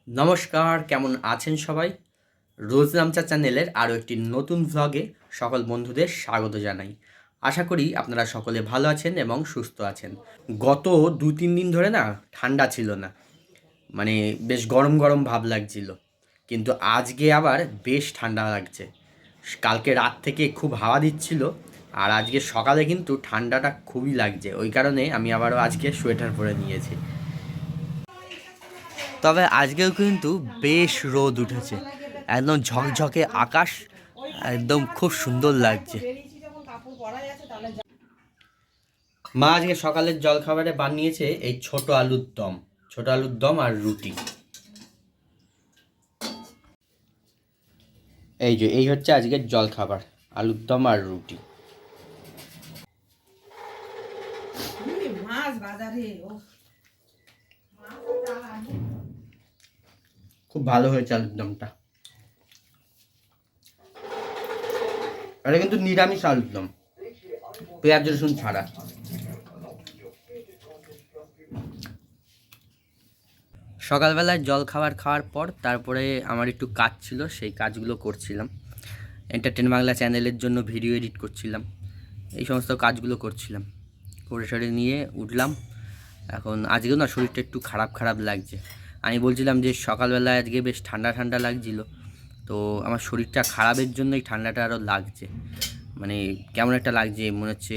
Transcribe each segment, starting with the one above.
নমস্কার, কেমন আছেন সবাই? রোজ নামচা চ্যানেলের আরও একটি নতুন ভ্লগে সকল বন্ধুদের স্বাগত জানাই। আশা করি আপনারা সকলে ভালো আছেন এবং সুস্থ আছেন। গত 2-3 দিন ধরে না ঠান্ডা ছিল না, মানে বেশ গরম গরম ভাব লাগছিল, কিন্তু আজকে আবার বেশ ঠান্ডা লাগছে। কালকে রাত থেকে খুব হাওয়া দিচ্ছিল, আর আজকে সকালে কিন্তু ঠান্ডাটা খুবই লাগছে। ওই কারণে আমি আবারও আজকে সোয়েটার পরে নিয়েছি। তবে আজকেও কিন্তু বেশ রোদ উঠেছে, একদম ঝকঝকে আকাশ, একদম খুব সুন্দর লাগছে। মা আজকে সকালের জলখাবারে বানিয়েছে এই ছোট আলুর দম আর রুটি। এই হচ্ছে আজকের জলখাবার, আলুর দম আর রুটি। খুব ভালো হয়েছে আলুর দমটা। এটা কিন্তু নিরামিষ আলুর দম, পেঁয়াজ রসুন ছাড়া। সকালবেলায় জলখাবার খাওয়ার পর তারপরে আমার একটু কাজ ছিল, সেই কাজগুলো করছিলাম। এন্টারটেন বাংলা চ্যানেলের জন্য ভিডিও এডিট করছিলাম, এই সমস্ত কাজগুলো করছিলাম। করে সরে নিয়ে উঠলাম। এখন আজকেও না শরীরটা একটু খারাপ খারাপ লাগছে। আমি বলছিলাম যে সকালবেলায় আজকে বেশ ঠান্ডা ঠান্ডা লাগছিল, তো আমার শরীরটা খারাপের জন্যই ঠান্ডাটা আরও লাগছে। মানে কেমন একটা লাগছে, মনে হচ্ছে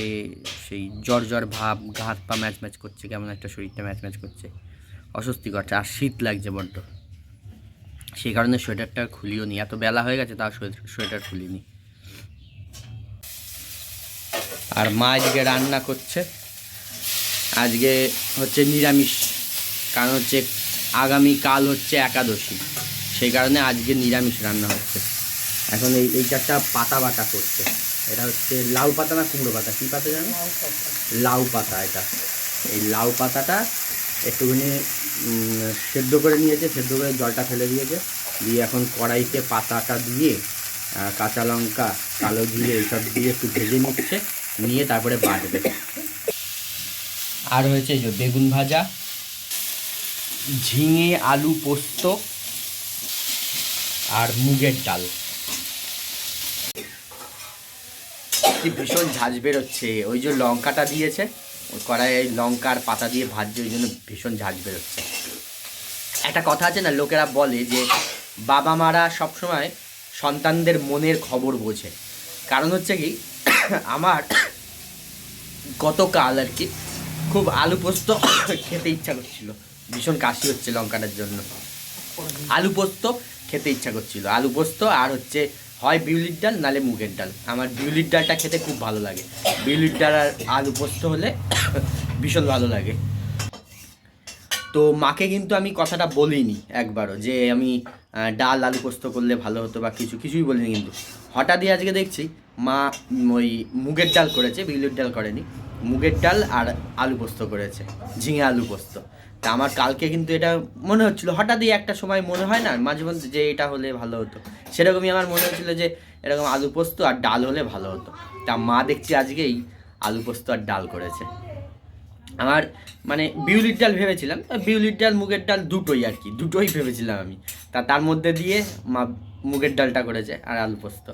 সেই জ্বর জ্বর ভাব, গা হাত পা ম্যাচ ম্যাচ করছে, কেমন একটা শরীরটা ম্যাচ ম্যাচ করছে, অস্বস্তি করছে, আর শীত লাগছে বড্ড। সেই কারণে সোয়েটারটা খুলিও নি, এত বেলা হয়ে গেছে তাও সোয়েটার খুলিনি। আর মা আজকে রান্না করছে, আজকে হচ্ছে নিরামিষ, কারণ হচ্ছে আগামীকাল হচ্ছে একাদশী, সেই কারণে আজকে নিরামিষ রান্না হচ্ছে। এখন এইটা পাতা বাটা করছে। এটা হচ্ছে লাউ পাতা না কুমড়ো পাতা, কী পাতা জানো? লাউ পাতা। এটা এই লাউ পাতাটা একটুখানি সেদ্ধ করে নিয়েছে, সেদ্ধ করে জলটা ফেলে দিয়েছে, দিয়ে এখন কড়াইতে পাতাটা দিয়ে কাঁচা লঙ্কা, কালো জিরে এইসব দিয়ে একটু ভেজে নিচ্ছে, নিয়ে তারপরে বাটবে। আর হয়েছে এই যে বেগুন ভাজা, ঝিঙে আলু পোস্ত আর মুগের ডাল। কি ভীষণ ঝাঁঝ বেরোচ্ছে, ওই যে লঙ্কাটা দিয়েছে ওই কড়াইয়ে, লঙ্কার পাতা দিয়ে ভাজছে, ওই জন্য ভীষণ ঝাঁঝ বেরোচ্ছে। একটা কথা আছে না, লোকেরা বলে যে বাবা মারা সবসময় সন্তানদের মনের খবর বোঝে। কারণ হচ্ছে কি, আমার গতকাল আর কি খুব আলু পোস্ত খেতে ইচ্ছা করছিল, ভীষণ কাশি হচ্ছে লঙ্কাটার জন্য। আলু পোস্ত খেতে ইচ্ছা করছিল, আলু পোস্ত আর হচ্ছে হয় বিউলির ডাল নালে মুগের ডাল। আমার বিউলির ডালটা খেতে খুব ভালো লাগে, বিউলির ডাল আর আলু পোস্ত হলে ভীষণ ভালো লাগে। তো মাকে কিন্তু আমি কথাটা বলিনি একবারও, যে আমি ডাল আলু পোস্ত করলে ভালো হতো বা কিছুই বলিনি। কিন্তু হঠাৎই আজকে দেখছি মা ওই মুগের ডাল করেছে, বিউলির ডাল করেনি, মুগের ডাল আর আলু পোস্ত করেছে, ঝিঙে আলু পোস্ত। তা আমার কালকে কিন্তু এটা মনে হচ্ছিলো, হঠাৎই একটা সময় মনে হয় না মাঝে মধ্যে যে এটা হলে ভালো হতো, সেরকমই আমার মনে হচ্ছিলো যে এরকম আলু পোস্ত আর ডাল হলে ভালো হতো। তা মা দেখছি আজকেই আলু পোস্ত আর ডাল করেছে। আমার মানে বিউলির ডাল ভেবেছিলাম, বিউলির ডাল মুগের ডাল দুটোই আর কি, দুটোই ভেবেছিলাম আমি। তার মধ্যে দিয়ে মা মুগের ডালটা করেছে আর আলু পোস্ত।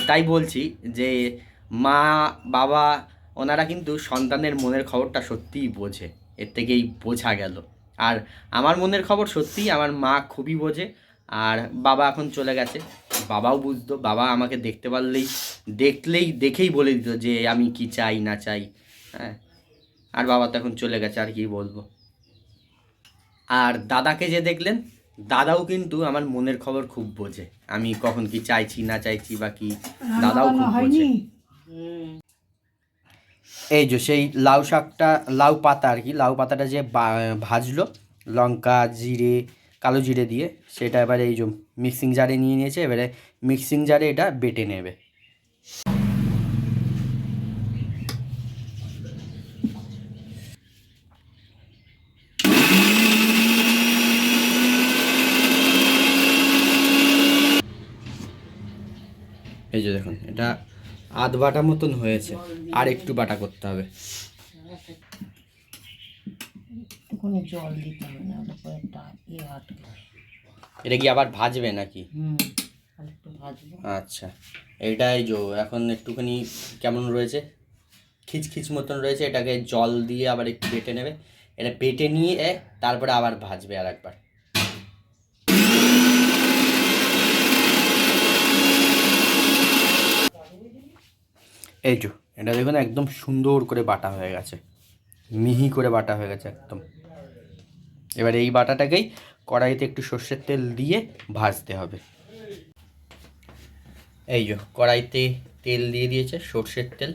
তাই বলছি যে মা বাবা ওনারা কিন্তু সন্তানের মনের খবরটা সত্যিই বোঝে, এর থেকেই বোঝা গেল। আর আমার মনের খবর সত্যিই আমার মা খুবই বোঝে। আর বাবা এখন চলে গেছে, বাবাও বুঝতো, বাবা আমাকে দেখতে পারলেই দেখেই বলে দিত যে আমি কি চাই না চাই। হ্যাঁ, আর বাবা তো এখন চলে গেছে, আর কি বলবো। আর দাদাকে যে দেখলেন, দাদাও কিন্তু আমার মনের খবর খুব বোঝে, আমি কখন কি চাইছি না চাইছি বা কি, দাদাও খুব বোঝে। এই যে সেই লাউ শাকটা, লাউ পাতা আর কি, লাউ পাতাটা যে ভাজলো লঙ্কা জিরে কালো জিরে দিয়ে, সেটা এবারে এই যে মিক্সিং জারে নিয়ে নিয়েছে, এবারে মিক্সিং জারে এটা বেটে নেবে। এই যে দেখুন, এটা আধ বাটা মতন হয়েছে, আর একটু বাটা করতে হবে। কোনো জল দিতে হবে না, একটা ইয়ে আটকে। এটা কি আবার ভাজবে নাকি? একটু ভাজবো। আচ্ছা, এইটাই এখন একটুখানি কেমন রয়েছে, খিচখিচ মতন রয়েছে। এটাকে জল দিয়ে আবার একটু বেটে নেবে। এটা বেটে নিয়ে তারপরে আবার ভাজবে আর একবার। এই এটা দেখুন একদম সুন্দর করে বাটা হয়ে গেছে, মিহি করে বাটা হয়ে গেছে একদম। এবার এই বাটাটাকেই কড়াইতে একটু সর্ষের তেল দিয়ে ভাজতে হবে। এই কড়াইতে তেল দিয়ে দিয়েছে, সর্ষের তেল।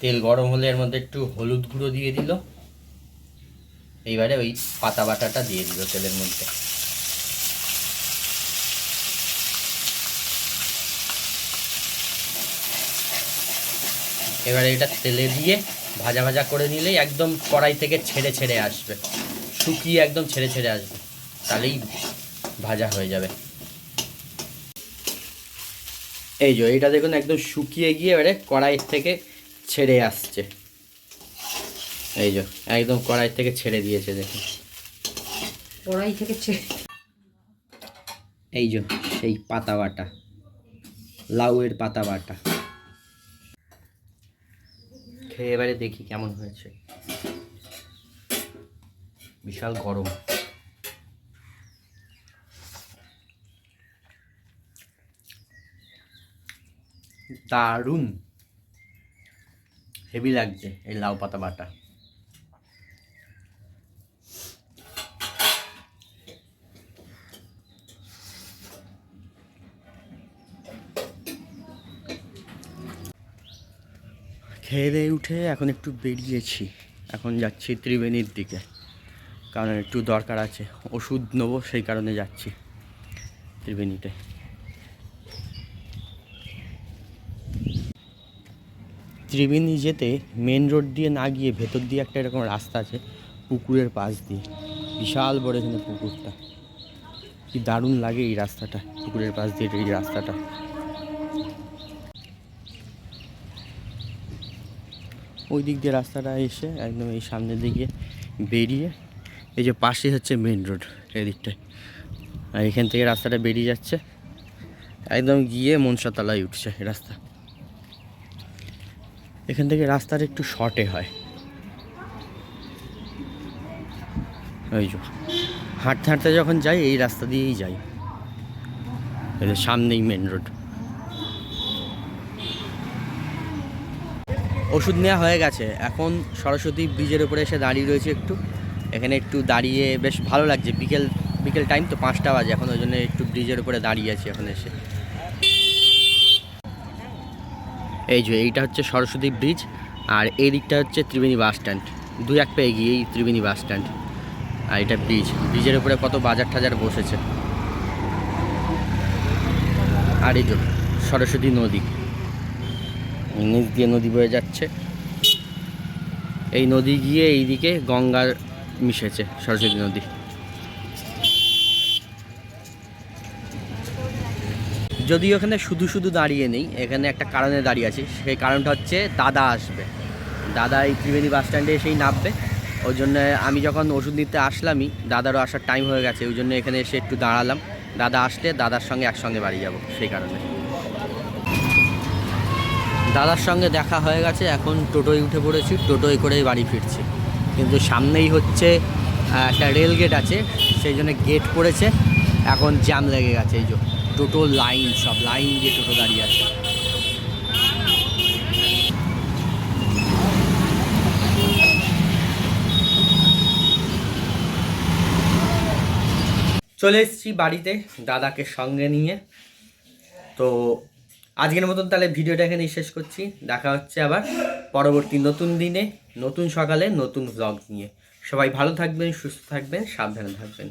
তেল গরম হলে এর মধ্যে একটু হলুদ গুঁড়ো দিয়ে দিল। এইবারে ওই পাতা বাটাটা দিয়ে দিল তেলের মধ্যে। এবারে এটা তেলে দিয়ে ভাজা ভাজা করে নিলেই একদম কড়াই থেকে ছেড়ে ছেড়ে আসবে, শুকিয়ে একদম ছেড়ে ছেড়ে আসবে, তাহলেই ভাজা হয়ে যাবে। এই এইটা দেখুন একদম শুকিয়ে গিয়ে এবারে কড়াই থেকে ছেড়ে আসছে। এই একদম কড়াই থেকে ছেড়ে দিয়েছে, দেখুন কড়াই থেকে এই সেই পাতা বাটা, লাউয়ের পাতা বাটা। খেয়ে এবারে দেখি কেমন হয়েছে। বিশাল গরম। দারুণ হেভি লাগছে এই লাউ পাতা বাটা। খেয়ে দিয়ে উঠে এখন একটু বেরিয়েছি, এখন যাচ্ছি ত্রিবেণীর দিকে, কারণ একটু দরকার আছে, ওষুধ নেবো, সেই কারণে যাচ্ছি ত্রিবেণীতে। ত্রিবেণী যেতে মেন রোড দিয়ে না গিয়ে ভেতর দিয়ে একটা এরকম রাস্তা আছে, পুকুরের পাশ দিয়ে, বিশাল বড় এখানে পুকুরটা। কি দারুণ লাগে এই রাস্তাটা, পুকুরের পাশ দিয়ে এই রাস্তাটা। ওই দিক দিয়ে রাস্তাটা এসে একদম এই সামনের দিকে বেরিয়ে, এই যে পাশে হচ্ছে মেন রোড এই দিকটায়, আর এখান থেকে রাস্তাটা বেরিয়ে যাচ্ছে একদম গিয়ে মনসাতলায় উঠছে রাস্তা। এখান থেকে রাস্তাটা একটু শর্টে হয়, ওই হাঁটতে হাঁটতে যখন যাই এই রাস্তা দিয়েই যাই, এদের সামনেই মেন রোড। ওষুধ নেওয়া হয়ে গেছে, এখন সরস্বতী ব্রিজের উপরে এসে দাঁড়িয়ে রয়েছে একটু, এখানে একটু দাঁড়িয়ে বেশ ভালো লাগছে। বিকেল বিকেল টাইম তো, 5টা বাজে এখন, ওই জন্য একটু ব্রিজের উপরে দাঁড়িয়ে আছি এখন এসে। এই এইটা হচ্ছে সরস্বতী ব্রিজ, আর এই দিকটা হচ্ছে ত্রিবেণী বাস স্ট্যান্ড, 2-1 পা এগিয়েই ত্রিবেণী বাস স্ট্যান্ড। আর এটা ব্রিজের উপরে কত বাজার টাজার বসেছে। আর এই সরস্বতী নদী, নিচ দিয়ে নদী বয়ে যাচ্ছে, এই নদী গিয়ে এইদিকে গঙ্গার মিশেছে সরস্বতী নদী। যদিও এখানে শুধু শুধু দাঁড়িয়ে নেই, এখানে একটা কারণে দাঁড়িয়ে আছি, সেই কারণটা হচ্ছে দাদা আসবে। দাদা এই ত্রিবেণী বাস স্ট্যান্ডে এসেই নামবে, ওই জন্য আমি যখন ওষুধ নিতে আসলামই, দাদারও আসার টাইম হয়ে গেছে, ওই জন্য এখানে এসে একটু দাঁড়ালাম। দাদা আসলে দাদার সঙ্গে একসঙ্গে বাড়ি যাব, সেই কারণে। দাদার সঙ্গে দেখা হয়ে গেছে, এখন টোটোয় উঠে পড়েছি, টোটোয় করেই বাড়ি ফিরছি। কিন্তু সামনেই হচ্ছে একটা রেল গেট আছে, সেই জন্য গেট পড়েছে, এখন জ্যাম লেগে গেছে। এই টোটো লাইন, সব লাইন দিয়ে টোটো দাঁড়িয়ে আছে। চলে এসেছি বাড়িতে দাদাকে সঙ্গে নিয়ে। তো আজকের মতন তাহলে ভিডিওটা এখানেই শেষ করছি, দেখা হচ্ছে আবার পরবর্তী নতুন দিনে, নতুন সকালে, নতুন ভ্লগ নিয়ে। সবাই ভালো থাকবেন, সুস্থ থাকবেন, সাবধানে থাকবেন।